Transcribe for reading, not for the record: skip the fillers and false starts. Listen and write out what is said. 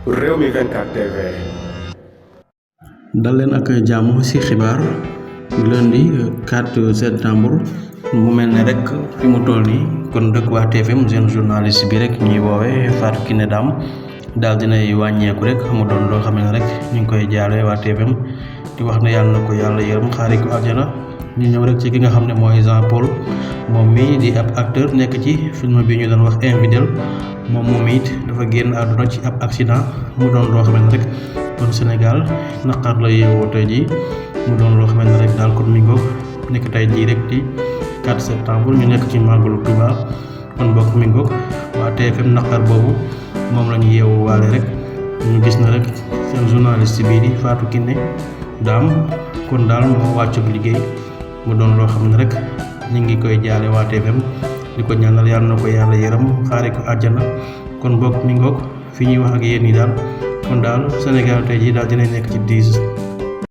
Rewmi 24 TV. dal leen ak jàmm ci xibaar lundi 4 septembre mu mel ne rek fi mu toll nii kon dëkk waa TFM seen journaliste bi rek ñuy woowee Fatou Kiné Dame daal dinay wàññeeku rek mu doon loo xam ne rek ñu ngi koy jaale waa TFM di wax ne yàlla na ko yàlla yërëm xaari ko aljana. ñu ñëw rek ci ki nga xam ne mooy Jean Paul moom mi di ab acteur nekk ci film bi ñu doon wax Infidèles moom it dafa génn àdduna ci ab accident mu doon loo xam ne rek kon Sénégal naqar la yeewoo tey jii mu doon loo xam ne rek daal kon mi ngoog nekk tey jii rek di 4 septembre ñu nekk ci màggalu Touba kon bokk mi ngoog waa TFM naqar boobu moom la ñu yeewoo waale rek ñu gis na rek seen journaliste bii di Fatou Kiné Dame kon daal moo wàccu liggéey mu doon loo xam ne rek ñu ngi koy jaale waa TFM di ko ñaanal yàlla na ko yàlla yërëm xaare ko àjjana kon bokk mi ngoog fi ñuy wax ak yéen ñi daal kon daal Sénégal tey jii daal dina nekk ci 10